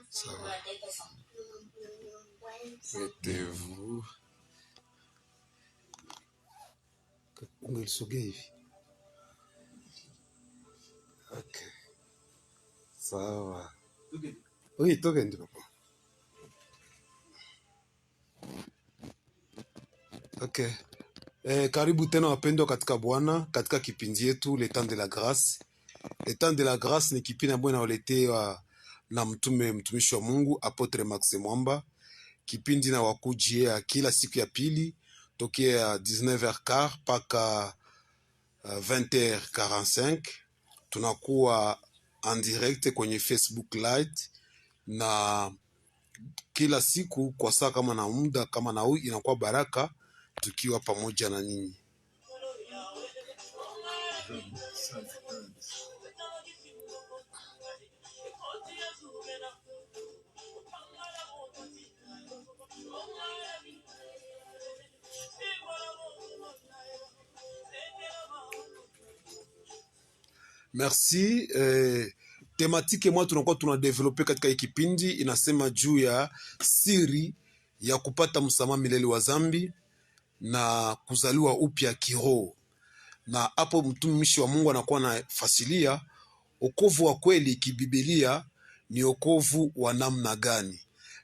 Ça va. Mettez-vous. Ok. Ça va. Oui, togende papa. Ok. Karibu tena wapendwa katika Bwana, katika kipindi yetu Le Temps de la Grâce. Le Temps de la Grâce ni kipindi ambayo inawaletewa na mtumishi wa Mungu Apotre Max Mwamba. Kipindi na wakujia kila siku ya pili tokea 19h15 mpaka 20h45. Tunakuwa en direct kwenye Facebook Live na kila siku kwa saa kama na muda kama na huu inakuwa baraka tukiwa pamoja na ninyi. Merci. Tematike mwa tunakuwa tunadevelope katika hii kipindi inasema juu ya siri ya kupata msamaha milele wa zambi na kuzaliwa upya kiroho. Na hapo mtumishi wa Mungu anakuwa anafasilia wokovu wa kweli kibibilia ni wokovu wa namna gani.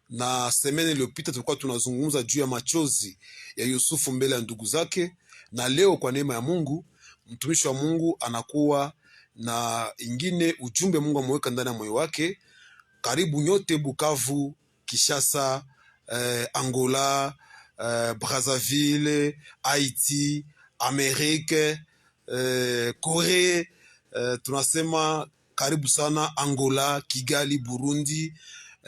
Na semene iliyopita tulikuwa tunazungumza juu ya machozi ya Yusufu mbele ya ndugu zake, na leo kwa neema ya Mungu mtumishi wa Mungu anakuwa na ingine ujumbe Mungu ameweka ndani ya moyo wake. Karibu nyote Bukavu, Kishasa, Angola, Brazzaville, Haiti, Amerike, Korea. Tunasema karibu sana Angola, Kigali, Burundi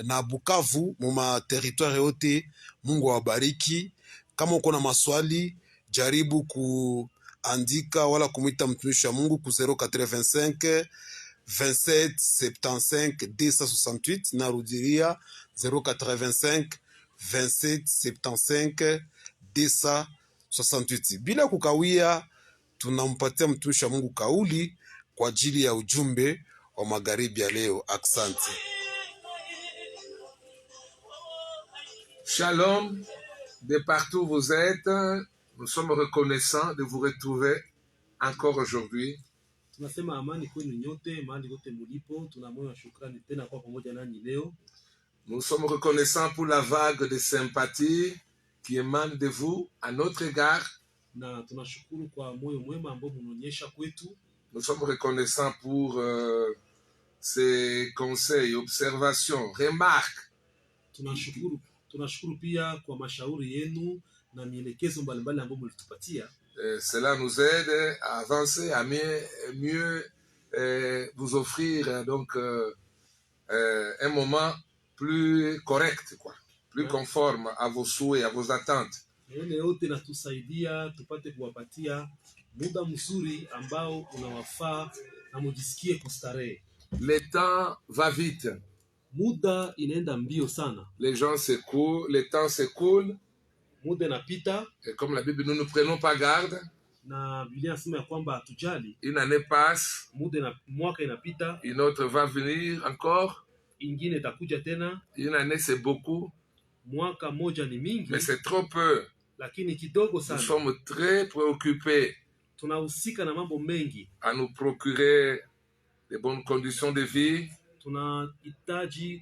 na Bukavu, muma territoire yote. Mungu awabariki. Kama uko na maswali jaribu kuandika wala kumwita mtumishi wa Mungu ku 085 27 75 268. Narudiria 085 27 75 268. Bila kukawia tunampatia mtumishi wa Mungu kauli kwa ajili ya ujumbe wa magharibi ya leo. Asante. Shalom, de partout vous êtes, nous sommes reconnaissants de vous retrouver encore aujourd'hui. Tunasema amani kwenu nyote mahali kote mlipo, tuna moyo wa shukrani tena kwa pamoja nanyi leo. Nous sommes reconnaissants pour la vague de sympathie qui émane de vous à notre égard. Na tunashukuru kwa moyo mwema ambao mnaonyesha kwetu. Nous sommes reconnaissants pour ces conseils, observations, remarques. Tunashukuru pia kwa mashauri yenu na mielekezo mbalimbali ambayo mlitupatia. Cela nous aide à avancer, à mieux vous offrir donc un moment plus correct, quoi, plus conforme à vos souhaits, à vos attentes. Yale yote natusaidia tupate kuwapatia muda mzuri ambao unawafaa na mujisikie kustarehe. Le temps va vite. Muda inaenda mbio sana. Les gens s'écoulent, le temps s'écoule. Muda napita. Et comme la Bible, nous ne prenons pas garde. Na Biblia inasema ya kwamba hatujali. Une année passe. Mwaka inapita. Une autre va venir encore. Ingine itakuja tena. Une année c'est beaucoup. Mwaka moja ni mingi. Mais c'est trop peu. Lakini kidogo sana. Nous sommes très préoccupés. Tunahusika na mambo mengi. À nous procurer de bonnes conditions de vie.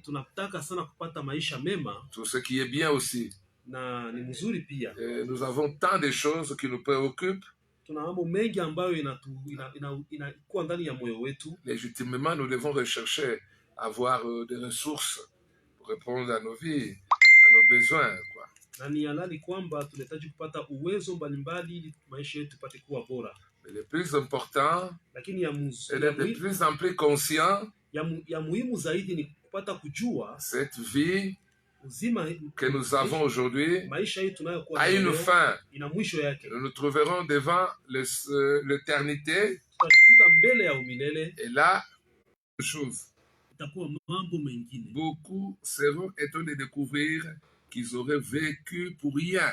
Tunataka sana kupata maisha mema. Tout ce qui est bien aussi. Na ni mzuri pia. Nous avons tant de choses qui nous préoccupent. Tuna mambo mengi ambayo inakuwa ndani ya moyo wetu. Légitimement, nous devons rechercher avoir des ressources pour répondre à nos vies, à nos besoins, quoi. Na ni halali kwamba tunahitaji kupata uwezo mbalimbali ili maisha yetu pate kuwa bora. Mais le plus important, lakini c'est d'être de plus en plus conscient ya muhimu zaidi ni kupata kujua cette vie que nous avons aujourd'hui a une fin. Nous nous trouverons devant l'éternité. Et là, beaucoup seront étonnés de découvrir qu'ils auraient vécu pour rien.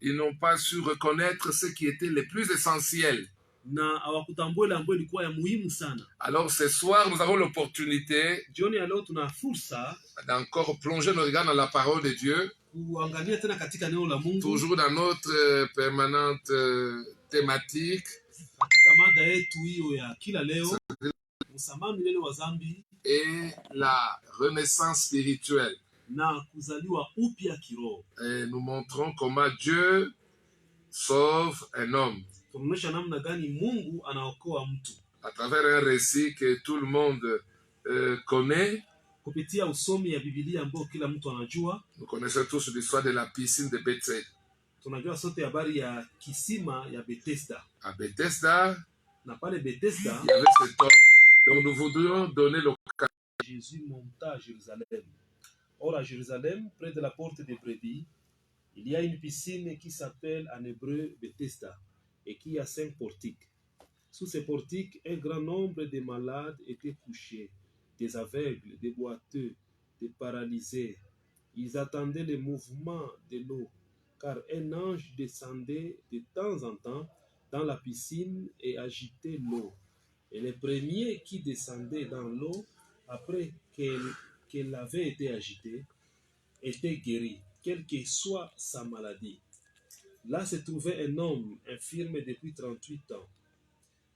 Ils n'ont pas su reconnaître ce qui était le plus essentiel. na hawakutambua ile ambayo ilikuwa ya muhimu sana. Alors ce soir, nous avons l'opportunité Jioni ya leo tuna fursa d'encore plonger nos regards dans la parole de Dieu, kuangalia tena katika neno la Mungu, toujours dans notre permanente thématique, katika mada yetu hiyo ya kila leo, msamaha milele wa dhambi et la renaissance spirituelle. na kuzaliwa upya kiroho. Et nous montrons comment Dieu sauve un homme Tunaonyesha namna gani Mungu anaokoa mtu à travers un récit que tout le monde connaît. kupitia usomi ya Biblia ambao kila mtu anajua. Nous connaissons tous l'histoire de la piscine de Bethsaida. Tunajua sote habari ya kisima ya Bethesda. À Bethesda, Na pale Bethesda, il y avait cet homme. Donc nous voudrions donner l'occasion. Jésus monta à Jérusalem. Or à Jérusalem, près de la porte des brebis, il y a une piscine qui s'appelle en hébreu Bethesda et qui a 5 portiques. Sous ces portiques, un grand nombre de malades étaient couchés, des aveugles, des boiteux, des paralysés. Ils attendaient le mouvement de l'eau, car un ange descendait de temps en temps dans la piscine et agitait l'eau. Et le premier qui descendait dans l'eau, après qu'elle avait été agitée, était guéri, quelle que soit sa maladie. Là se trouvait un homme infirme depuis 38 ans.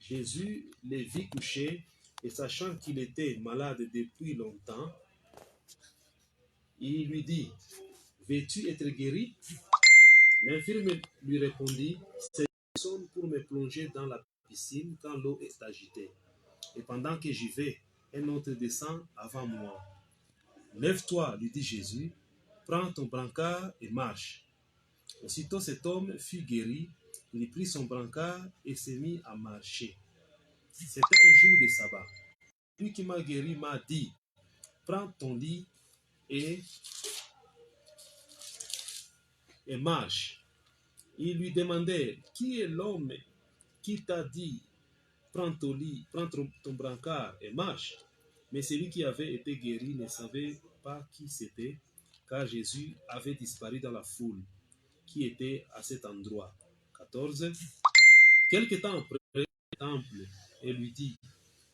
Jésus le vit couché, et sachant qu'il était malade depuis longtemps, il lui dit, « Veux-tu être guéri ?» L'infirme lui répondit, « C'est personne pour me plonger dans la piscine quand l'eau est agitée. Et pendant que j'y vais, un autre descend avant moi. Lève-toi, lui dit Jésus, prends ton brancard et marche. » Aussitôt cet homme fut guéri, il prit son brancard et s'est mis à marcher. C'était un jour de sabbat. Lui qui m'a guéri m'a dit, prends ton lit et marche. Il lui demandait, qui est l'homme qui t'a dit, prends ton lit, prends ton brancard et marche? Mais celui qui avait été guéri ne savait pas qui c'était, car Jésus avait disparu dans la foule qui était à cet endroit. 14. Quelque temps après, le temple et lui dit,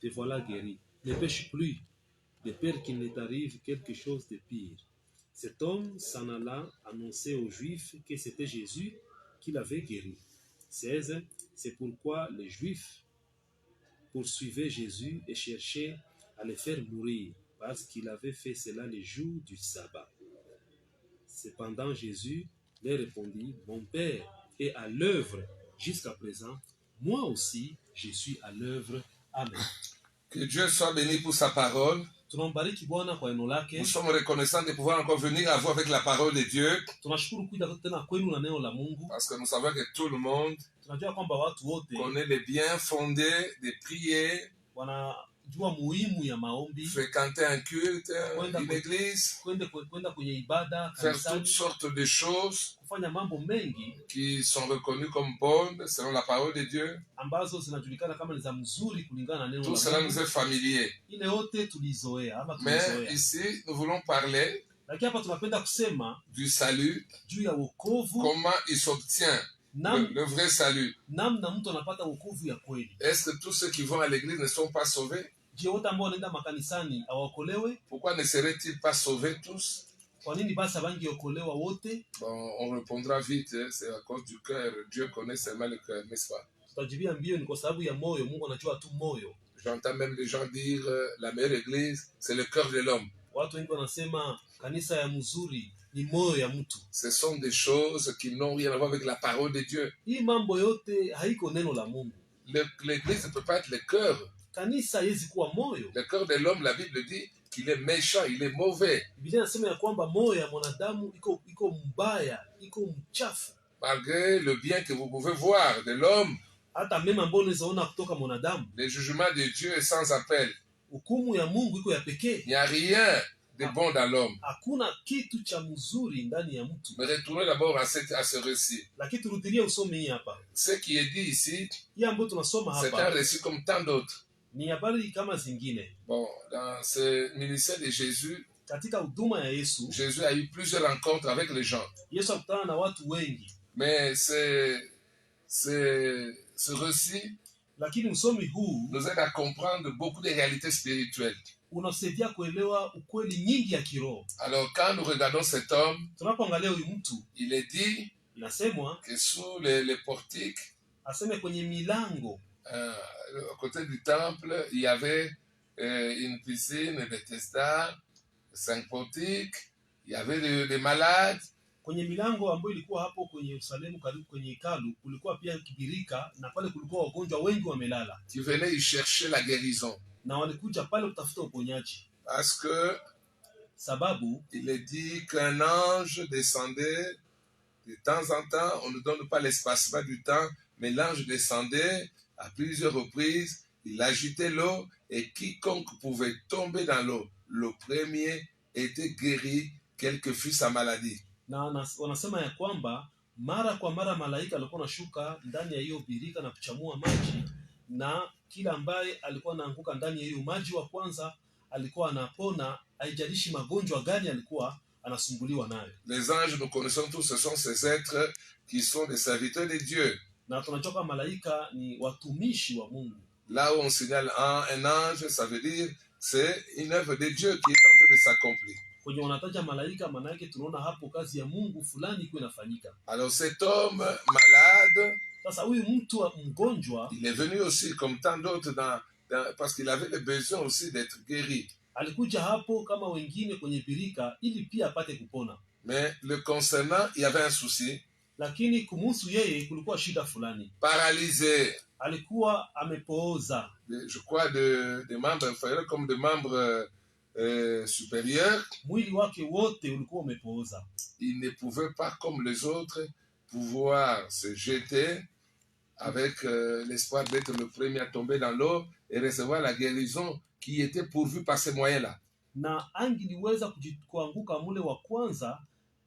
te voilà guéri, ne pêche plus, de peur qu'il ne t'arrive quelque chose de pire. Cet homme s'en alla annoncer aux Juifs que c'était Jésus qui l'avait guéri. 16. C'est pourquoi les Juifs poursuivaient Jésus et cherchaient à le faire mourir, parce qu'il avait fait cela le jour du sabbat. Cependant Jésus leur répondit, mon Père est à l'œuvre jusqu'à présent, moi aussi je suis à l'œuvre. Amen. Que Dieu soit béni pour sa parole. Tunambariki Bwana kwa neno lake. Nous sommes reconnaissants de pouvoir encore venir à vous avec la parole de Dieu. Tunashukuru kuja tena kwenu na neno la Mungu. Parce que nous savons que tout le monde Tunajua kwamba watu wote connaît le bien fondé de prier, wanajua muhimu ya maombi, fréquenter un culte, une église, kwenda kwenye ibada, faire kanisani, toutes sortes de choses kufanya mambo mengi qui sont reconnues comme bonnes selon la parole de Dieu. ambazo zinajulikana kama ni za mzuri kulingana na neno Tout la cela Mungu. nous est familier. Ile yote tulizoea ama Mais tulizoea. ici, nous voulons parler Lakini hapa tunapenda kusema du salut, juu ya wokovu, comment il s'obtient le vrai salut. namna mtu anapata wokovu ya kweli. Est-ce que tous ceux qui vont à l'église ne sont pas sauvés? Je, wote ambao wanaenda makanisani hawaokolewe? Pourquoi ne seraient-ils pas sauvés tous? Kwa nini basi hawangiokolewa wote? Bon, on répondra vite, hein, c'est à cause du cœur. Dieu connaît seulement le cœur, n'est-ce pas? Tutajibia mbio, ni kwa sababu ya moyo. Mungu anajua tu moyo. J'entends même les gens dire la meilleure église, c'est le cœur de l'homme. Watu wengi wanasema kanisa ya mzuri ni moyo ya mtu. Ce sont des choses qui n'ont rien à voir avec la parole de Dieu. Hii mambo yote haiko neno la Mungu. L'église ne peut pas être le cœur. Kanisa haiwezi kuwa moyo. Le cœur de l'homme, la Bible dit qu'il est méchant, il est mauvais. Biblia inasema ya kwamba moyo ya mwanadamu iko mbaya, iko mchafu. Malgré le bien que vous pouvez voir de l'homme, Hata mema ambayo unaweza ona kutoka mwanadamu, le jugement de Dieu est sans appel. hukumu ya Mungu iko ya pekee. Il n'y a rien de bon dans l'homme. Hakuna kitu cha mzuri ndani ya mtu. Mais retournez d'abord à ce récit. Lakini turudilie usome hii hapa. Ce qui est dit ici, Hii ambayo tunasoma c'est un hapa récit comme tant d'autres. ni habari kama zingine. Bon, dans ce ministère de Jésus, Katika huduma ya Yesu, Jésus a eu plusieurs rencontres avec les gens. Yesu akutana na watu wengi. Mais ce récit Lakini usomi huu nous aide à comprendre beaucoup de réalités spirituelles. unasaidia kuelewa ukweli nyingi ya kiroho. Alors, quand nous regardons cet homme, Tunapoangalia huyu mtu, il est dit inasemwa que sous les portiques, aseme kwenye milango à côté du temple, il y avait une piscine, Bethesda, 5 portiques, il y avait des malades. kwenye milango ambayo ilikuwa hapo kwenye Yerusalemu karibu kwenye hekalu kulikuwa pia kibirika, na pale kulikuwa wagonjwa wengi wamelala, Qui venaient y chercher la guérison. na walikuja pale kutafuta uponyaji. Parce que Sababu il est dit qu'un ange descendait de temps en temps, on ne donne pas l'espacement du temps, mais l'ange descendait à plusieurs reprises, il agitait l'eau et quiconque pouvait tomber dans l'eau, le premier était guéri, quelle que fût sa maladie. na wanasema ya kwamba mara kwa mara malaika alikuwa anashuka ndani ya hiyo birika na kuchamua maji, na kila ambaye alikuwa anaanguka ndani ya hiyo maji wa kwanza alikuwa anapona, haijalishi magonjwa gani alikuwa anasumbuliwa nayo. Les anges, nous connaissons tous, ce sont ces êtres qui sont des serviteurs de Dieu. Na tunachoka malaika ni watumishi wa Mungu. Là où on signale un ange, ça veut dire c'est une œuvre de Dieu qui est en train de s'accomplir. Kwenye wanataja malaika, maana yake tunaona hapo kazi ya Mungu fulani iko inafanyika. Alors cet homme malade, Sasa huyu mtu mgonjwa, il est venu aussi comme tant d'autres parce qu'il avait le besoin aussi d'être guéri. alikuja hapo kama wengine kwenye birika ili pia apate kupona. Mais le concernant, il y avait un souci. Lakini kumuhusu yeye kulikuwa shida fulani. Paralysé, Alikuwa amepooza, je crois, des membres inférieurs comme des membres supérieurs. mwili wake wote ulikuwa umepooza. Il ne pouvait pas, comme les autres, pouvoir se jeter avec l'espoir d'être le premier à tomber dans l'eau et recevoir la guérison qui était pourvue par ces moyens-là. Na angeliweza kuanguka mule wa kwanza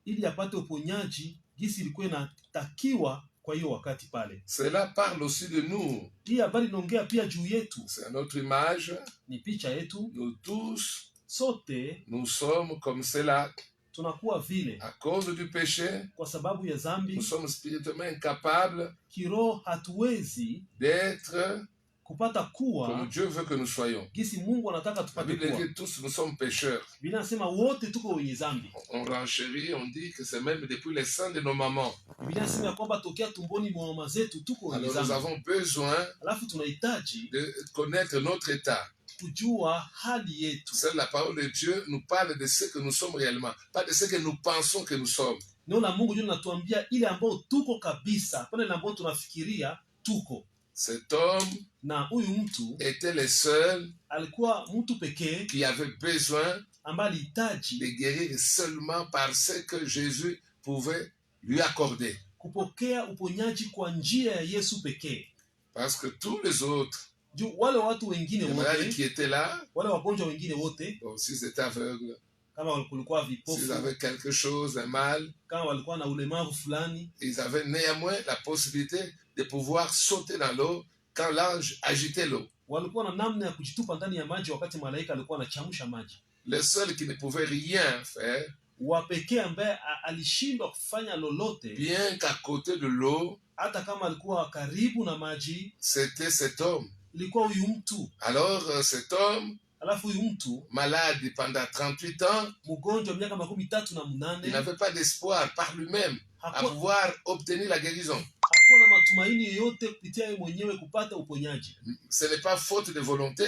ili apate uponyaji jinsi ilikuwa inatakiwa kwa hiyo wakati pale. Cela parle aussi de nous. Hii habari inaongea pia juu yetu. C'est notre image. Ni picha yetu. Nous tous, sote nous sommes comme cela. Tunakuwa vile à cause du péché. Kwa sababu ya dhambi. Nous sommes spirituellement incapables. Kiroho hatuwezi d'être kupata kuwa comme Dieu veut que nous soyons. Gisi Mungu anataka La tupate Bible kuwa. dit tous nous sommes pécheurs. Biblia inasema wote tuko wenye dhambi. On renchérit, on dit que c'est même depuis les seins de nos mamans. Biblia inasema kwamba tokea tumboni mwa mama zetu tuko wenye Alors dhambi. nous avons besoin Alafu tunahitaji de connaître notre état. kujua hali yetu. C'est la parole de Dieu nous parle de ce que nous sommes réellement, pas de ce que nous pensons que nous sommes. Neno la Mungu ndio linatuambia ile ambayo tuko kabisa, pale ambapo tunafikiria tuko. Cet homme Na huyu mtu était le seul alikuwa mtu pekee qui avait besoin ambaye alihitaji de guérir seulement par ce que Jésus pouvait lui accorder. kupokea uponyaji kwa njia ya Yesu pekee. Parce que tous les autres, Juu wale watu wengine les malades wote, qui étaient là, wale wagonjwa wengine wote, bon, s'ils étaient aveugles, kama kulikuwa s'ils vipofu, avaient quelque chose, un mal, kama walikuwa na ulemavu fulani, ils avaient néanmoins la possibilité de pouvoir sauter dans l'eau quand l'ange agitait l'eau. walikuwa na namna ya kujitupa ndani ya maji wakati malaika alikuwa anachamsha maji. Le seul qui ne pouvait rien faire, Wa pekee ambaye alishindwa kufanya lolote, bien qu'à côté de l'eau, hata kama alikuwa karibu na maji, c'était cet homme. ilikuwa huyu mtu. Alors cet homme, Alafu huyu mtu malade pendant 38 ans, mgonjwa miaka 38 il n'avait pas d'espoir par lui-même à pouvoir obtenir la guérison. hakuwa na matumaini yoyote kupitia yeye mwenyewe kupata uponyaji. Ce n'est pas faute de volonté.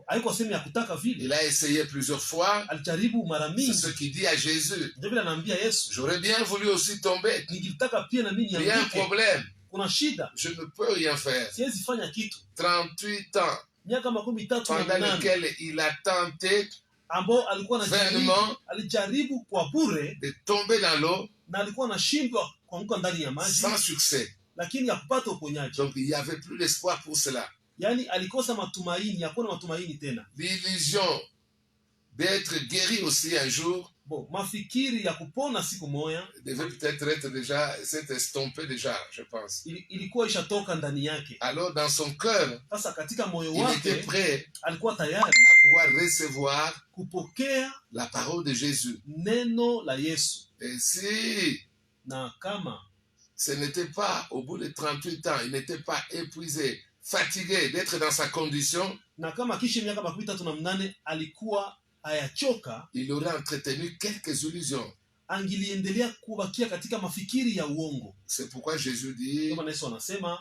Haikuwa sehemu ya kutaka vile. Il a essayé plusieurs fois. Alijaribu mara C'est mingi. ce qu'il dit à Jésus. Ndio vile anaambia Yesu, J'aurais bien voulu aussi tomber. ningitaka pia na mimi Il y a un nianguke. problème. Kuna shida. Je ne peux rien faire. Siwezi fanya kitu. 38 ans Miaka 38 pendant lesquels il a tenté ambao alikuwa vainement alijaribu kwa bure de tomber dans l'eau na alikuwa anashindwa kuanguka ndani ya maji, sans succès. lakini hakupata uponyaji. Donc il n'y avait plus d'espoir pour cela. Yaani alikosa matumaini, hakuna matumaini tena. L'illusion d'être guéri aussi un jour Bon, mafikiri ya kupona siku moja devait peut-être être déjà, s'être estompé déjà, je pense. ilikuwa ishatoka ndani yake. Alors dans son cœur, Sasa katika moyo il était wake prêt alikuwa tayari à pouvoir recevoir kupokea la parole de Jésus. neno la Yesu. Et si Na kama ce n'était pas, au bout de 38 ans, il n'était pas épuisé fatigué d'être dans sa condition, na kama kisha miaka 38 alikuwa hayachoka, il aurait entretenu quelques illusions. angiliendelea kubakia katika mafikiri ya uongo. C'est pourquoi Jésus dit, Kama Yesu anasema,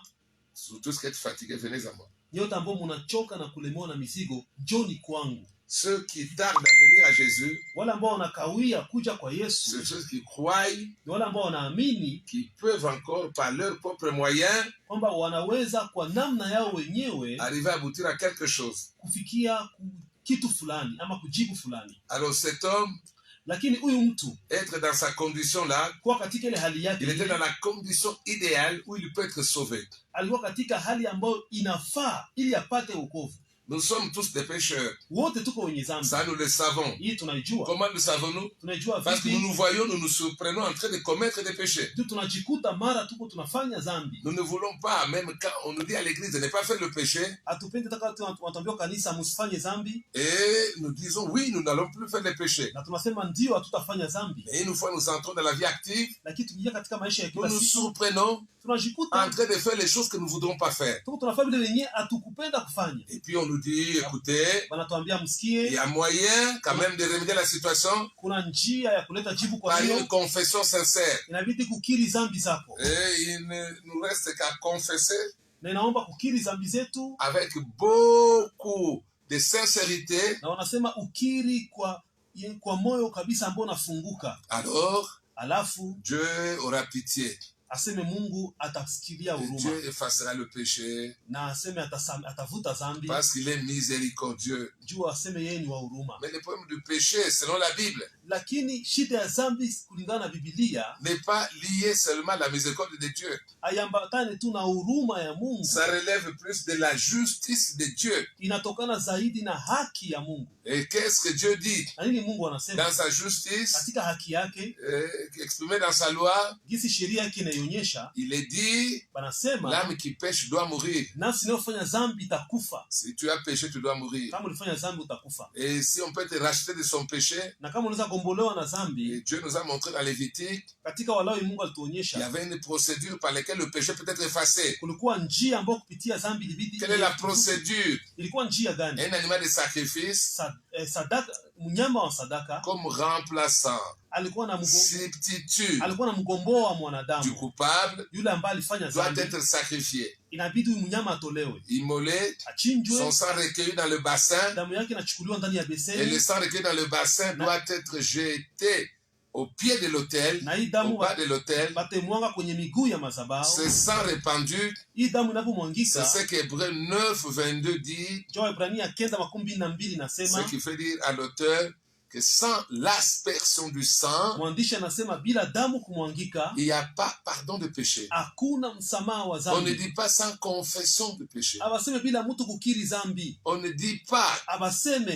surtout ce qui est fatigué, venez à moi. nyote ambao mnachoka na kulemewa na mizigo, njoni kwangu. Ceux qui tardent à venir à Jésus, Wale ambao wanakawia kuja kwa Yesu, c'est ceux qui croient, ni wale ambao wanaamini qui peuvent encore par leurs propres moyens kwamba wanaweza kwa namna yao wenyewe arriver à aboutir à quelque chose. kufikia kitu fulani ama kujibu fulani. Alors cet homme, Lakini huyu mtu être dans sa condition là, kwa katika ile hali yake, il était dans la condition idéale où il peut être sauvé. alikuwa katika hali ambayo inafaa ili apate wokovu. Nous sommes tous des pécheurs. Wote tuko wenye dhambi. Ça, nous le savons. Hii tunaijua. Comment le savons-nous? Tunaijua Parce que vipi? nous nous voyons, nous nous surprenons en train de commettre des péchés. Tu tunajikuta mara tuko tunafanya dhambi. Nous ne voulons pas, même quand on nous dit à l'église de ne pas faire le péché, Hatupendi taka tuambie kanisa msifanye dhambi, et nous disons oui, nous n'allons plus faire les péchés. na tunasema ndio hatutafanya dhambi. Et une fois nous entrons dans la vie active, Lakini tukiingia katika maisha ya nous kila nous siku, surprenons tunajikuta en train de faire les choses que nous ne voudrons pas faire. tuko tunafanya vile wenyewe hatukupenda kufanya. Et puis on nous dit, écoutez, Wanatuambia il msikie, y a moyen quand même de remédier la situation kuna njia ya kuleta jibu kwa par une hiyo. confession sincère. Inabidi kukiri dhambi zako. Et il ne nous reste qu'à confesser Na inaomba kukiri dhambi zetu, avec beaucoup de sincérité. na wanasema ukiri kwa moyo kabisa ambao unafunguka. Alors, Alafu Dieu aura pitié. aseme Mungu atasikilia Et huruma, Dieu effacera le péché na aseme atavuta dhambi, parce qu'il est miséricordieux. juu aseme yeye ni wa huruma. Mais le problème du péché, selon la Bible, Lakini shida ya dhambi kulingana na Biblia n'est pas lié seulement à la miséricorde de Dieu. hayambatani tu na huruma ya Mungu, Ça relève plus de la justice de Dieu. inatokana zaidi na haki ya Mungu. Et qu'est-ce que Dieu dit Na nini Mungu anasema dans sa justice, katika haki yake, exprimée dans sa loi? gisi sheria yake inaionyesha? Il est dit, Banasema l'âme qui pêche doit mourir. nafsi inayofanya dhambi itakufa. Si tu as péché, tu dois mourir. Kama ulifanya dhambi utakufa, Et si on peut te racheter de son péché, na kama unaweza gombolewa na et dhambi, Dieu nous a montré dans Lévitique, katika Walawi Mungu il y alituonyesha avait une procédure par laquelle le péché peut être effacé. kulikuwa njia ambayo kupitia dhambi ilibidi. Quelle est la procédure? Ilikuwa njia gani? Un animal de sacrifice Sadaka, mnyama wa sadaka comme remplaçant, alikuwa na substitut alikuwa na mgomboa du mwanadamu. coupable, Yule ambaye alifanya doit dhambi être sacrifié, inabidi huyu mnyama atolewe, immolé, achinjwe, son sang recueilli dans le bassin, damu yake inachukuliwa ndani ya et le beseni, sang recueilli dans le bassin doit être jeté au pied de l'autel, na hii au damu bas de l'autel. batemwanga kwenye miguu ya madhabahu. Ce sang répandu, Hii damu c'est inapomwangika, ce qu'Hébreux 9:22 dit, Joa Ibrania 9:22 ce nasema, qui fait dire à l'auteur que sans l'aspersion du sang, mwandishi anasema bila damu kumwangika il n'y a pas pardon de péché. hakuna msamaha wa On ne dhambi. dit pas sans confession de péché. Abaseme bila mtu kukiri dhambi, On ne dit pas abaseme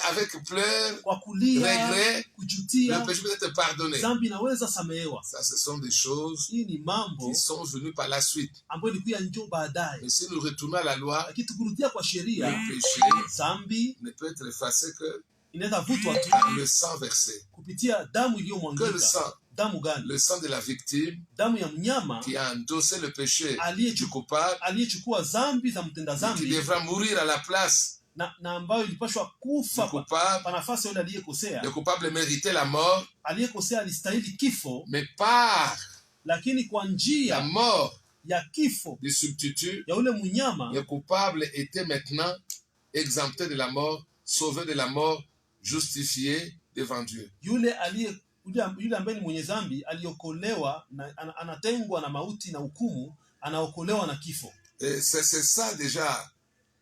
avec pleurs, kwa kulia, regrets, le kujutia, péché peut être pardonné. dhambi inaweza samehewa. Ça, ce sont des choses Hii ni mambo qui sont venues par la suite. ambayo ilikuwa njoo baadaye. Mais si nous retournons à la loi, Lakini tukurudia kwa le sheria, péché dhambi ne peut être effacé que inaweza vutwa tu par le sang versé. kupitia damu Que le iliyomwangika. sang, Damu gani? le sang de la victime Damu ya mnyama qui a endossé le péché du aliyechukua coupable, dhambi za mtenda qui dhambi devra mourir à la place na ambayo ilipashwa du kufa coupable. kwa nafasi ya yule aliyekosea. Le coupable méritait la mort, Aliyekosea alistahili kifo, mais par lakini kwa la njia mort ya kifo du substitut, ya ule mnyama le coupable était maintenant exempté de la mort, sauvé de la mort, justifié devant Dieu. yule ambaye ni mwenye dhambi aliokolewa na anatengwa na mauti na hukumu, anaokolewa na kifo. Et c'est ça déjà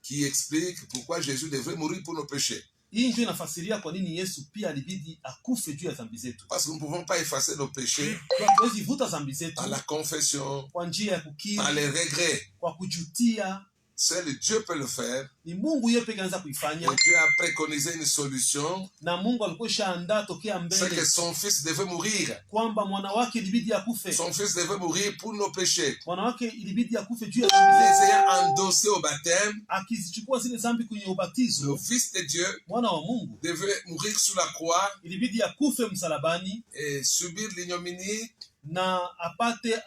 qui explique pourquoi Jésus devrait mourir pour nos péchés. Hii ndio inafasiria kwa nini Yesu pia alibidi akufe juu ya dhambi zetu. Parce que nous ne pouvons pas effacer nos péchés Hatuwezi vuta dhambi zetu par la confession, kwa njia ya par kukiri, les regrets. kwa kujutia. Seul Dieu peut le faire. Ni Mungu yeye pekee anaweza Et kuifanya, Dieu a préconisé une solution. na Mungu alikuwa ishaandaa tokea C'est que mbele son fils devait mourir. kwamba mwana wake ilibidi akufe. Son fils devait mourir pour nos péchés. Mwana wake ilibidi akufe juu ya dhambi Les zetu, ayant endossés au baptême, akizichukua zile dhambi kwenye le ubatizo. Fils de Dieu Mwana wa Mungu devait mourir sous la croix ilibidi akufe msalabani et subir l'ignominie, na apate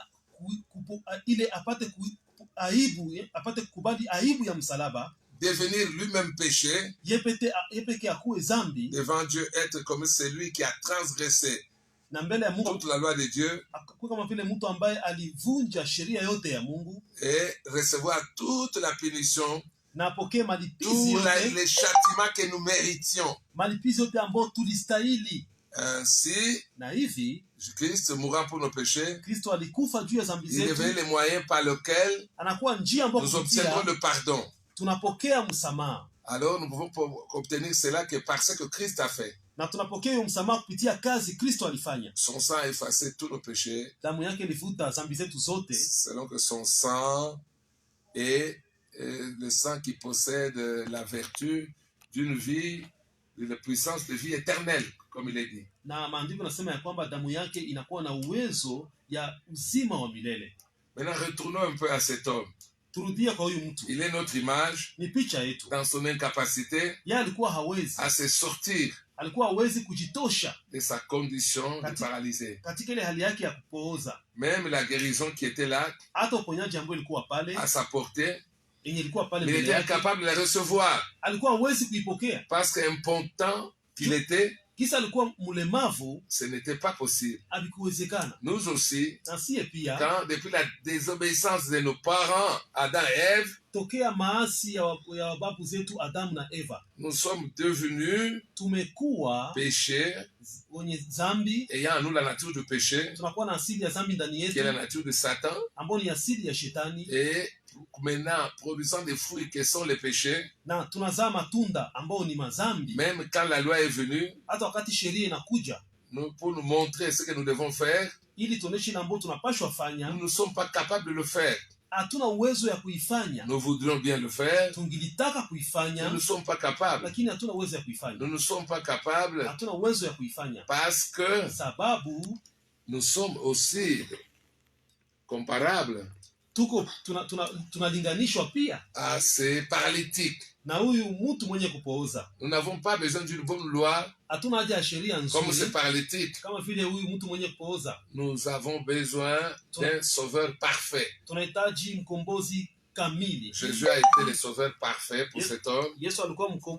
aibu, apate kukubali aibu ya msalaba, devenir lui-même péché, yepeke akuwe zambi devant Dieu, être comme celui qui a transgressé na mbele ya Mungu, toute la loi de Dieu akuwe kama vile mtu ambaye alivunja sheria yote ya Mungu, et recevoir toute la punition, na apokee malipizi tous yote, les châtiments que nous méritions. malipizi yote ambayo tulistahili. Ainsi, Na hivi Christ mourant pour nos péchés, Kristo alikufa juu ya zambi il zetu, devient les moyens par lesquels anakuwa njia ambayo nous obtiendrons kupitia le pardon. tunapokea msamaha, Alors nous pouvons obtenir cela que par ce que Christ a fait. na tunapokea hiyo msamaha kupitia kazi Kristo alifanya. Son sang a effacé tous nos péchés, Damu yake ilifuta zambi zetu zote, selon que son sang est le sang qui possède la vertu d'une vie, de la puissance de vie éternelle, comme il est dit. na maandiko nasema ya kwamba damu yake inakuwa na uwezo ya uzima wa milele. Maintenant, retournons un peu à cet homme. Turudie kwa huyu mtu, Il est notre image ni picha yetu. dans son incapacité Yeye alikuwa hawezi, à se sortir alikuwa hawezi kujitosha de sa condition de paralysé. katika ile hali yake ya kupooza. Même la guérison qui était là, Hata uponyaji ambao ilikuwa pale, à sa portée, yenye ilikuwa pale il mbele était yake, incapable de la recevoir. alikuwa hawezi kuipokea. Parce qu'impotent qu'il était, Kisa alikuwa mlemavu, ce n'était pas possible. havikuwezekana. Nous aussi, Na siye pia, quand depuis la désobéissance de nos parents, Adam et Ève, tokea maasi ya wababu zetu Adamu na Eva, nous sommes devenus tumekuwa péchés, wenye zambi, ayant en nous la nature de péché, tunakuwa na asili ya zambi ndani qui est yetu, la nature de Satan, ambayo ni asili ya shetani, et maintenant produisant des fruits qui sont les péchés, na tunazaa matunda ambao ni mazambi. même quand la loi est venue, Hata wakati sheria inakuja pour nous montrer ce que nous devons faire, ili tuoneshe na ambao tunapashwa nous fanya, ne sommes pas capables de le faire. hatuna uwezo ya kuifanya. Nous voudrions bien le faire, Tungilitaka nous kuifanya, ne sommes pas capables. lakini hatuna uwezo ya kuifanya. Nous ne sommes pas capables Hatuna uwezo ya kuifanya parce que sababu nous sommes aussi comparables tuko tunalinganishwa pia à ces paralytiques. na huyu mtu mwenye kupooza. Nous n'avons pas besoin d'une bonne loi Hatuna haja ya sheria comme ces nzuri paralytiques. kama vile huyu mtu mwenye kupooza. Nous avons besoin d'un sauveur parfait. Tunahitaji mkombozi kamili. Jésus a été le sauveur parfait pour cet homme. Yesu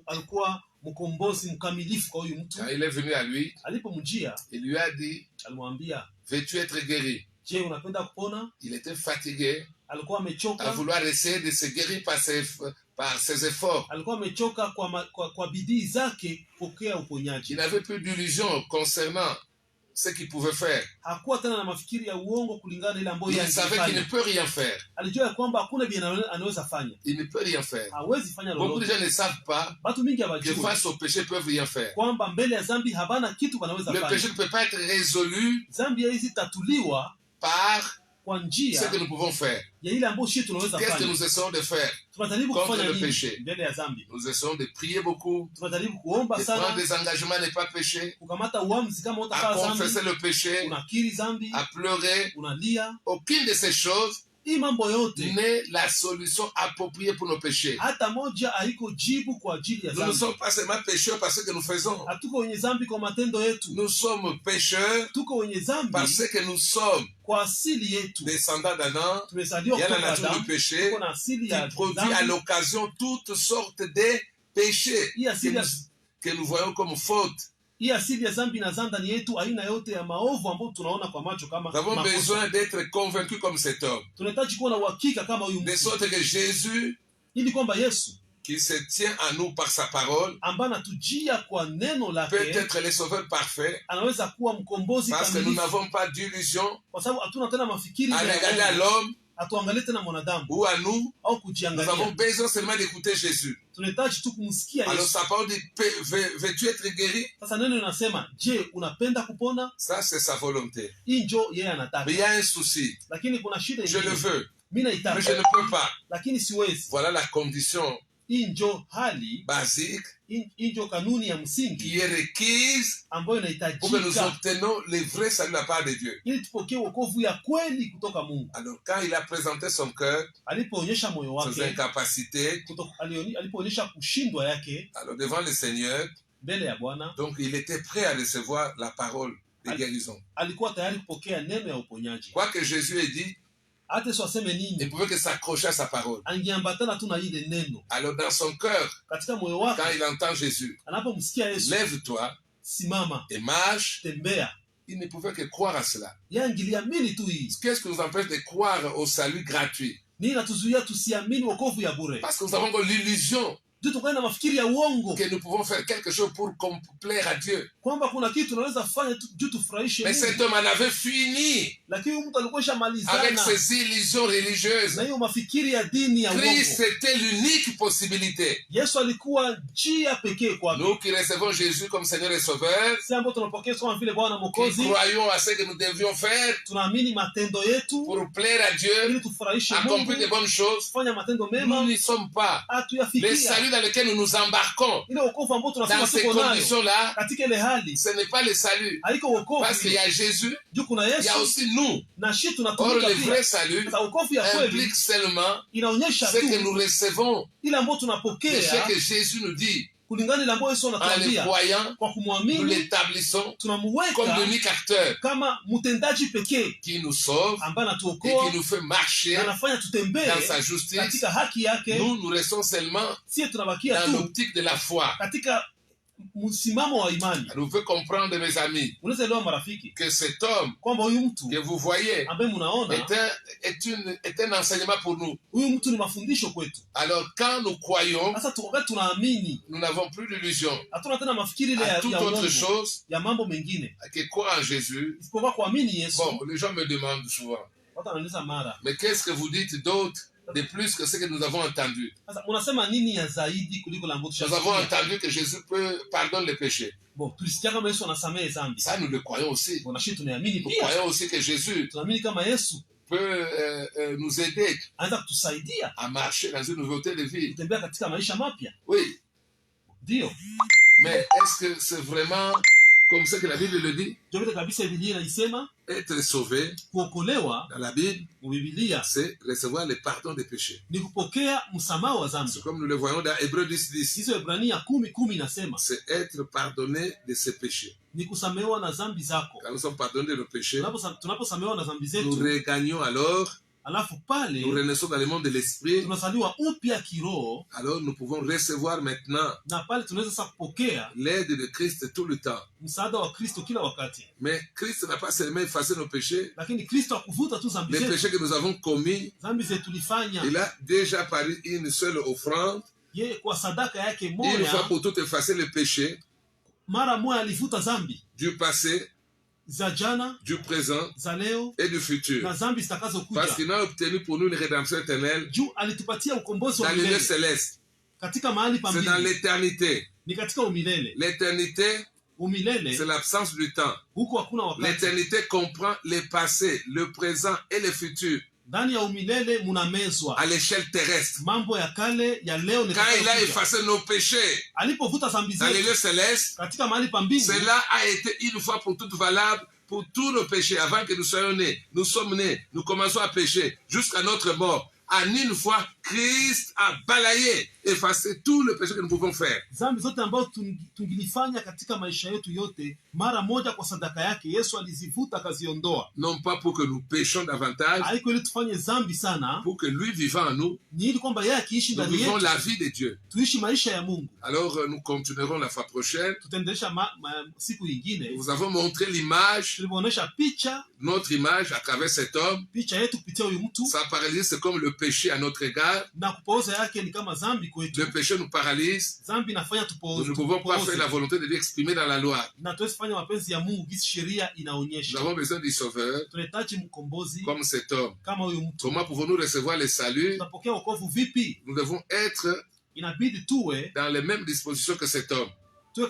alikuwa mkombozi mkamilifu kwa huyu mtu. Quand il est venu à lui, Alipomjia il lui a dit, alimwambia, veux-tu être guéri? je, unapenda kupona? Il était fatigué Alikuwa à amechoka, vouloir essayer de se guérir par ses efforts. alikuwa amechoka kwa bidii zake kupokea Il uponyaji. n'avait plus d'illusions concernant ce qu'il pouvait faire. Hakuwa tena na mafikiri ya uongo kulingana na ile ambayo Il yeye savait qu'il ne alifanya. peut rien faire. Alijua ya kwamba hakuna vile anaweza fanya, Il ne peut rien faire. hawezi fanya Beaucoup de lolote. gens ne savent pas Watu mingi que hawajui face au péché, ils peuvent rien faire. kwamba mbele ya zambi habana kitu wanaweza Le péché fanya. ne peut pas être résolu Zambi hizi tatuliwa par kwa ce njia que nous pouvons faire. ya ile ambayo sisi tunaweza Qu'est-ce que fanya. nous essayons de faire? Tunajaribu contre kufanya le nini péché? mbele ya zambi? Nous essayons de prier beaucoup, Tunajaribu kuomba de prendre sana, des engagements, n'est pas péché, kukamata uamuzi kama à utafanya zambi, confesser le péché, unakiri zambi, à pleurer. unalia. Aucune de ces choses Hii mambo yote n'est la solution appropriée pour nos péchés. hata moja haiko jibu kwa ajili ya Nous ne zambi. sommes pas seulement pécheurs par ce que nous faisons. Hatuko wenye zambi kwa matendo yetu, Nous sommes pécheurs tuko wenye zambi parce que nous sommes kwa asili yetu. descendants d'Adam. Tumezaliwa Il y a la kutoka nature du Adamu, péché tuko na asili qui ya produit à zambi. l'occasion toutes sortes de péchés Hii asili ya que nous voyons comme fautes. hii asili ya zambi na zanda ndani yetu, aina yote ya maovu ambayo tunaona kwa macho kama Nous avons makosa. besoin d'être convaincus comme cet homme. Tunahitaji kuwa na uhakika kama huyu De mtu, sorte que Jésus, ili kwamba Yesu qui se tient à nous par sa parole, ambaye anatujia kwa neno peut lake être le sauveur parfait anaweza kuwa mkombozi parce que nous kamilifu, n'avons pas d'illusion kwa sababu hatuna tena mafikiri à ya regarder à uongo. l'homme Hatuangalie tena mwanadamu ou à nous. au Nous avons kujiangalia. besoin seulement d'écouter Jésus. Tunahitaji tu kumsikia Alors Yesu. sa parole dit, veux-tu être guéri? Sasa neno linasema, je, unapenda kupona? Ça, c'est sa volonté. Hii njo yeye anataka, Mais il y a un souci. lakini kuna shida Je le ingine. veux, Mimi mais je naitaka ne peux pas. lakini siwezi. Voilà la condition Hii njo hali, basique hii njo kanuni ya msingi qui est requise ambayo pour que nous inahitajika obtenions le vrai salut de la part de Dieu. ili tupokee wokovu ya kweli kutoka Mungu. Alors quand il a présenté son cœur, Alipoonyesha moyo ses wake, incapacités, alipoonyesha kushindwa yake alors devant le Seigneur, mbele ya Bwana, donc il était prêt à recevoir la parole de guérison. alikuwa tayari kupokea neno ya uponyaji. Quoi que Jésus ait dit, hata Yesu aseme il nini, ne pouvait que s'accrocher à sa parole. angeambatana tu na ile neno Alors dans son cœur, katika moyo quand wake. il entend Jésus, Anapomsikia Yesu, lève-toi simama, et marche, tembea, il ne pouvait que croire à cela. yeye angeliamini tu hii. Qu'est-ce qui nous empêche de croire au salut gratuit? Nini natuzuia tusiamini wokovu ya bure? Parce que nous avons encore l'illusion Ndio tukana na mafikiri ya uongo que nous pouvons faire quelque chose pour plaire à Dieu. kwamba kuna kitu tunaweza fanya juu tufurahishe Mais Mungu. cet homme en avait fini Lakini huyu mtu alikuwa avec shamalizana ses illusions religieuses. na hiyo mafikiri ya dini ya Christ uongo. était l'unique possibilité. Yesu alikuwa njia pekee kwake. Nous qui recevons Jésus comme Seigneur et Sauveur, Sisi ambao tunapokea kama vile Bwana qui Mwokozi, croyons à ce que nous devions faire tunaamini matendo yetu pour plaire à Dieu, ili tufurahishe accomplir de Mungu, bonnes choses, kufanya matendo nous mema, n'y sommes pas. Le hatuyafikia salut dans lequel nous nous embarquons ile wokovu ambao dans tunasema ces tuko nayo. conditions-là, Katika ile hali ce n'est pas le salut. haiko wokovu, Parce qu'il y a Jésus, juu kuna il y a Yesu aussi nous. na shi Or, tunatumika le pia. vrai salut Sasa wokovu ya kweli implique seulement inaonyesha ce que tu nous recevons ile ambayo de ce tunapokea que Jésus nous dit. kulingana ile ambayo Yesu En le anatuambia. croyant, Kwa nous kumwamini l'établissons comme tunamuweka l'unique acteur kama mtendaji pekee qui nous sauve ambaye et anatuokoa qui nous fait marcher na anafanya tutembee dans sa justice. katika haki yake. Nous restons seulement Sisi tunabakia dans tu l'optique de la foi. katika msimamo wa imani. Vous pouvez comprendre, mes amis, Unaweza elewa marafiki que cet homme kwamba huyu mtu que vous voyez ambaye mnaona est un enseignement pour nous. huyu mtu ni mafundisho kwetu. Alors, quand nous croyons, Sasa wakati tunaamini, nous n'avons plus d'illusion hatuna tena mafikiri ile à ya toute ya autre uongo chose ya mambo mengine que croire en Jésus. isipokuwa kuamini Yesu. Bon, les gens me demandent souvent, Watu wanauliza mara, mais qu'est-ce que vous dites d'autre de plus que ce que nous avons entendu? sasa unasema nini ya zaidi kuliko la ambayo Nous avons tushasikia? entendu que Jésus pardonne les péchés. Bon, tulisikia kama Yesu anasamehe dhambi. Ça, nous le croyons aussi. Bon, na sisi tunaamini Nous pia. croyons aussi que Jésus Tunaamini kama Yesu peut nous aider anaweza kutusaidia à marcher dans une nouveauté de vie. kutembea katika maisha mapya. Oui, Ndio. mais est-ce que c'est vraiment comme ça que la Bible le dit? Ndio vile kabisa Biblia inasema Être sauvé kuokolewa dans la Bible, mu Biblia c'est recevoir le pardon des péchés. ni kupokea msamaha wa dhambi. C'est comme nous le voyons dans Hébreux 10:10. Hizo Ibrania 10:10 inasema C'est être pardonné de ses péchés. ni kusamehewa na dhambi zako. Quand nous sommes pardonnés de nos péchés, Tunaposamehewa na dhambi nous zetu, regagnons alors, alafu nous pale renaissons dans le monde de l'esprit. tunazaliwa upya kiroho, Alors nous pouvons recevoir maintenant na pale tunaweza sasa kupokea l'aide de Christ tout le temps. msaada wa Kristo kila wakati. Mais Christ n'a pas seulement effacé nos péchés, Lakini Kristo hakuvuta tu dhambi les zetu, péchés que nous avons commis. dhambi zetu tulifanya Il a déjà par une seule offrande, yeye kwa sadaka yake une fois moja, pour toutes effacer les péchés mara moja alivuta dhambi du passé, za jana, du présent za leo et du futur. na dhambi Parce zitakazokuja, qu'il a obtenu pour nous une rédemption éternelle juu alitupatia ukombozi wa dans les lieux milele célestes. katika mahali pa C'est dans mbinguni, l'éternité. ni katika umilele. L'éternité, c'est Umilele l'absence du temps. huko hakuna wakati. L'éternité comprend le passé, le présent et le futur Ndani ya umilele munamezwa à l'échelle terrestre. mambo ya kale, ya leo na Quand il a yatakayokuja. effacé nos péchés Alipovuta dhambi dans les zetu lieux célestes, katika mahali pa mbingu, cela a été une fois pour toutes valable pour tous nos péchés. Avant que nous soyons nés, nous sommes nés, nous commençons à pécher jusqu'à notre mort. En une fois, Christ a balayé, effacé tout le péché que nous pouvons faire. dhambi zote ambazo tungilifanya katika maisha yetu yote, mara moja kwa sadaka yake Yesu alizivuta akaziondoa. Non pas pour que nous péchions davantage, Haiko ili tufanye dhambi sana, pour que lui vivant en nous, ni ili kwamba yeye akiishi nous ndani vivons yetu la vie de Dieu. tuishi maisha ya Mungu. Alors nous continuerons la fois prochaine. Tutaendelesha siku ingine. Nous avons montré l'image, Tulipoonyesha picha notre image à travers cet homme. picha yetu kupitia huyu mtu, Sa paralysie, c'est comme le péché à notre égard. na kupooza yake ni kama dhambi kwetu. Le péché nous paralyse. Dhambi inafanya Nous tupooze, ne pouvons pas faire la volonté de Dieu exprimée dans la loi. na tuwezi fanya mapenzi ya Mungu gisi sheria Nous inaonyesha. avons besoin du Sauveur Tunahitaji mkombozi comme cet homme. kama huyu mtu. Comment pouvons-nous recevoir le salut? Tutapokea wokovu vipi? Nous devons être Inabidi tuwe dans les mêmes dispositions que cet homme.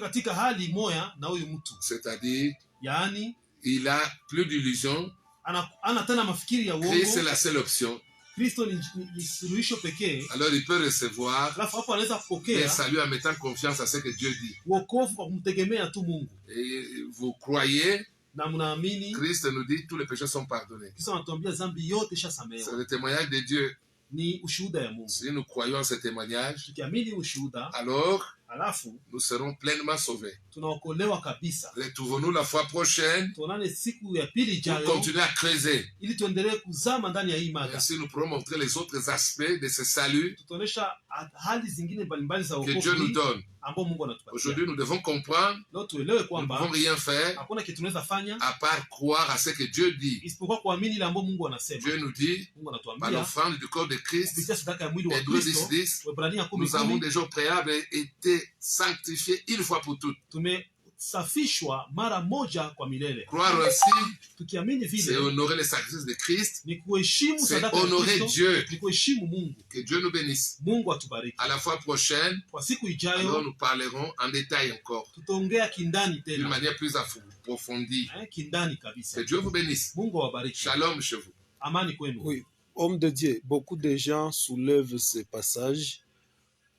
katika hali moya na huyu mtu, C'est-à-dire, yaani il a plus d'illusions. ana tena mafikiri ya Christ, c'est uongo. la seule option. Kristo ni suluhisho pekee. Alors, il peut recevoir Alafu hapo anaweza le kupokea salut en mettant confiance à ce que Dieu dit. wokovu kwa kumtegemea tu Mungu, Et vous croyez, na mnaamini Christ nous dit, tous les péchés sont pardonnés. Kristo anatuambia dhambi yote C'est ishasamehewa. le témoignage de Dieu. Ni ushuhuda ya Mungu. Si nous croyons à ce témoignage, Tukiamini ushuhuda, alors alafu nous serons pleinement sauvés. tunaokolewa kabisa. Retrouvons-nous la fois prochaine Tuonane siku ya pili pour ijayo continuer à creuser. ili tuendelee kuzama ndani ya hii Et mada. ainsi nous pourrons montrer les autres aspects de ce salut Tutaonesha hali zingine mbalimbali za que Dieu wokovu nous hii donne. ambao Mungu anatupatia. Aujourd'hui, nous devons comprendre, Leo tuelewe nous ne pouvons kwamba rien faire hakuna kitu tunaweza fanya à part croire à ce que Dieu dit. isipokuwa kuamini ile ambayo Mungu anasema. Dieu nous dit, Mungu par anatuambia l'offrande du corps de Christ, kupitia sadaka ya mwili wa Hébreux Kristo, 10:10, Waebrania nous avons 10:10, déjà au préalable été sanctifiés une fois pour toutes. tumesafishwa mara moja kwa milele. Croire ainsi, Tukiamini c'est vile honorer les sacrifices de Christ, ni kuheshimu c'est sadaka ya honorer Kristo, Dieu. ni kuheshimu Mungu. Que Dieu nous bénisse. Mungu atubariki. À la fois prochaine, Kwa siku alors ijayo nous parlerons en détail encore, tutaongea kindani d'une tena, manière plus approfondie. kindani kabisa. Que Dieu vous bénisse. Mungu awabariki. Shalom chez vous. Amani kwenu. Oui, homme de Dieu, beaucoup de gens soulèvent ce passage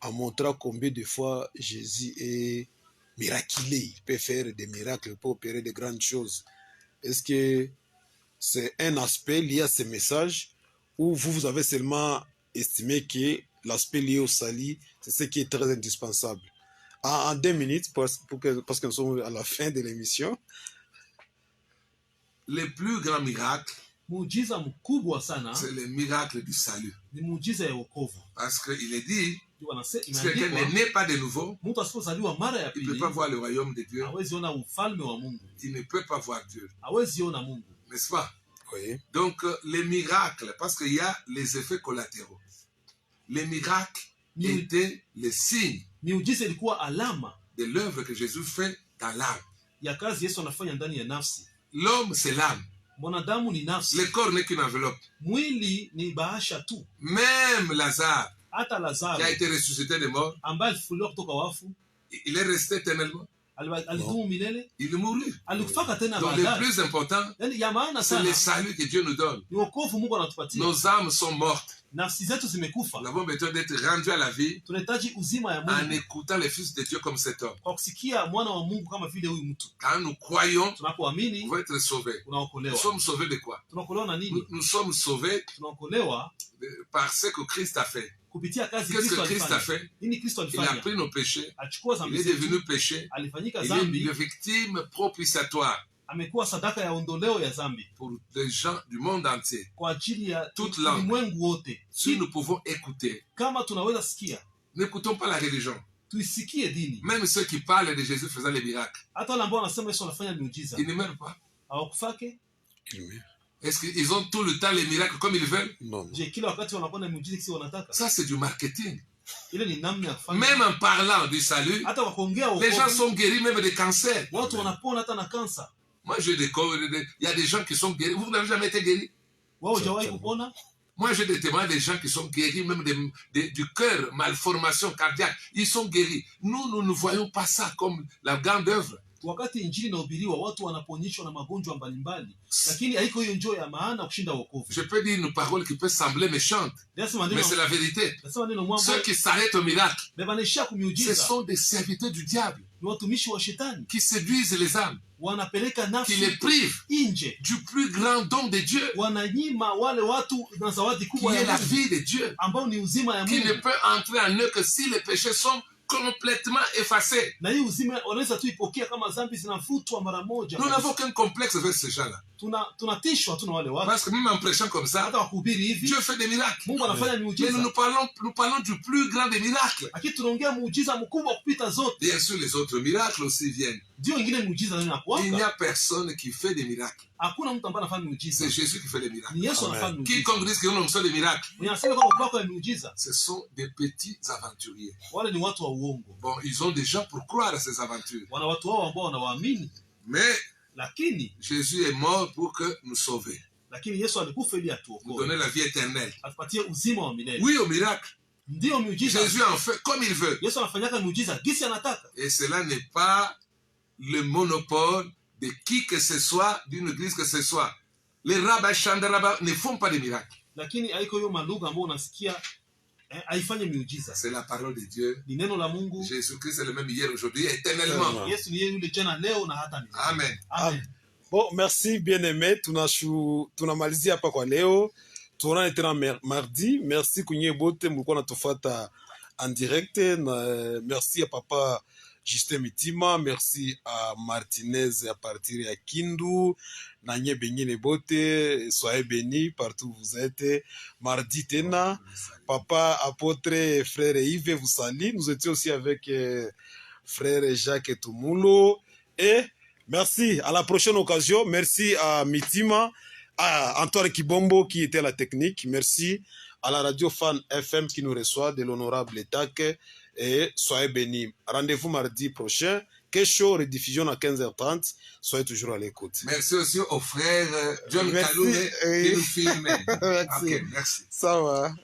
en montrant combien de fois Jésus est miraculé. Il peut faire des miracles, il peut opérer de grandes choses. Est-ce que c'est un aspect lié à ce message ou vous avez seulement estimé que l'aspect lié au salut, c'est ce qui est très indispensable? En 2 minutes, parce que nous sommes à la fin de l'émission. Le plus grand miracle, Muujiza mkubwa sana c'est le miracle du salut. ni muujiza ya wokovu. Parce qu'il est dit, si quelqu'un Imeandikwa, ne naît pas de nouveau, mtu asipozaliwa mara ya il ne peut pili pas voir le royaume de Dieu. hawezi ona ufalme wa Mungu, Il ne peut pas voir Dieu. hawezi ona Mungu. N'est-ce pas? Oui. Donc, les miracles, parce qu'il y a les effets collatéraux. Les miracles étaient les signes Miujiza ilikuwa alama de l'œuvre que Jésus fait dans l'âme. ya kazi Yesu anafanya ndani ya nafsi. L'homme, c'est l'âme. Mwanadamu ni nafsi, Le corps n'est qu'une enveloppe. mwili ni bahasha tu. Même Lazare, Hata qui a Lazaro été ressuscité des morts, ambaye alifufuliwa kutoka wafu il est resté éternellement. alidumu milele, Il est mouru. alikufaka tena Donc, le baadaye. plus important, Yani ya maana c'est le sana salut que Dieu nous donne. ni wokovu Mungu anatupatia. Nos âmes sont mortes. Nafsi zetu zimekufa, Nous avons besoin d'être rendus à la vie tunahitaji uzima ya en Mungu écoutant le Fils de Dieu comme cet homme. kwa kusikia mwana wa Mungu kama vile huyu mtu. Quand nous croyons, Tunapoamini on va être sauvés. Nous unaokolewa. sommes sauvés de quoi? Tunaokolewa na nini? Nous sommes sauvés Tunaokolewa par ce que Christ a fait. kupitia kazi Qu'est-ce Kristo que Christ a alifanya. fait? Nini Kristo Il a alifanya? pris nos péchés. Alichukua Il dhambi est zetu, devenu péché. alifanyika Il est dhambi, une victime propitiatoire amekuwa sadaka ya ondoleo ya dhambi pour les gens du monde entier. kwa ajili ya Toute langue. ulimwengu wote. Si nous pouvons écouter, Kama tunaweza sikia, n'écoutons pas la religion. tuisikie dini. Même ceux qui parlent de Jésus faisant les miracles, Hata wale ambao wanasema Yesu anafanya miujiza ils ne meurent pas. hawakufake. Est-ce qu'ils ont tout le temps les miracles comme ils veulent? Non. Je, kila wakati wanakuwa na miujiza kisi wanataka? Ça, c'est du marketing. Ile ni namna ya kufanya. Même en parlant du salut, Hata kwa kuongea les gens wokovu, sont guéris même de cancer. watu wanapona hata na kansa. Moi, il y a des gens qui sont guéris. Vous n'avez jamais été guéri? Wao hawajawahi kupona? Moi, j'ai des témoins des gens qui sont guéris, même du cœur, malformation cardiaque. Ils sont guéris. Nous ne voyons pas ça comme la grande œuvre. Wakati injili inahubiriwa watu wanaponyeshwa na magonjwa mbalimbali, lakini haiko hiyo njoo ya maana kushinda wokovu. Je peux dire une parole qui peut sembler méchante, Nasema mais c'est la vérité. neno mwambo, Ceux qui s'arrêtent au miracle, bebanisha ce kumiujiza sont des serviteurs du diable ni watumishi wa shetani, qui séduisent les âmes, wanapeleka qui nafsi les privent nje, du plus grand don de Dieu, wananyima wale watu na zawadi qui kubwa est ya la Mungu vie de Dieu, ambao ni uzima ya qui ne Mungu, peut entrer en eux que si les péchés sont complètement effacés. na hii uzima wanaweza tu ipokea kama dhambi zinafutwa mara moja. Nous n'avons aucun complexe vers ces gens-là. Tunatishwa tu na wale watu, Parce que même en prêchant comme ça, hata wakuhubiri hivi Dieu fait des miracles. Mungu anafanya Mais miujiza, nous parlons du plus grand des miracles. lakini tunaongea muujiza mkubwa kupita zote. Bien sûr, les autres miracles aussi viennent. Ndio wengine miujiza ndio Il n'y inakuwa, a personne qui fait des miracles. hakuna mtu ambaye anafanya miujiza, C'est Jésus qui fait les miracles. ni Yesu Amen. anafanya miujiza. Quiconque dit que nous sommes des miracles, Mwenye anasema kwamba kwako ya miujiza, ce sont des petits aventuriers. wale ni watu wa uongo. Bon, ils ont des gens pour croire à ces aventures. Wana watu wao ambao wanawaamini, Mais lakini Jésus est mort pour que nous sauver, Yesu alikufa ili nous atuokoe, donner la vie éternelle. atupatie uzima wa milele. Oui, au miracle. Ndio miujiza, Jésus en fait comme il veut. Yesu anafanyaka miujiza gisi anataka, Et cela n'est pas le monopole de qui que ce soit, d'une église que ce soit. Les rabbins, chandarabas ne font pas de miracles. lakini haiko hiyo malugha ambayo unasikia haifanye miujiza. C'est la parole de Dieu. Ni neno la Mungu. Jésus-Christ est le même hier, aujourd'hui, éternellement. Amen. Yesu ni yeye yule jana, leo na hata milele. Amen. Amen. Bon, merci bien-aimé. Tunamalizia hapa kwa leo. Tuonane tena mardi. Merci kunye bote mlikuwa natufuata en direct. Merci à papa Justin Mitima, merci à Martinez à partir de Kindu, Nanye Benyene Bote, soyez bénis partout où vous êtes. Mardi Tena, papa apôtre et frère Yves vous salue. Nous étions aussi avec frère Jacques Tumulo. Et merci, à la prochaine occasion. Merci à Mitima, à Antoine Kibombo qui était à la technique. Merci à la radio Fan FM qui nous reçoit de l'honorable Etake. Et soyez bénis. Rendez-vous mardi prochain. Kesho, rediffusion à 15h30. Soyez toujours à l'écoute. Merci aussi au frère John Kaloué qui nous filme. Merci. Ok, merci. Ça va.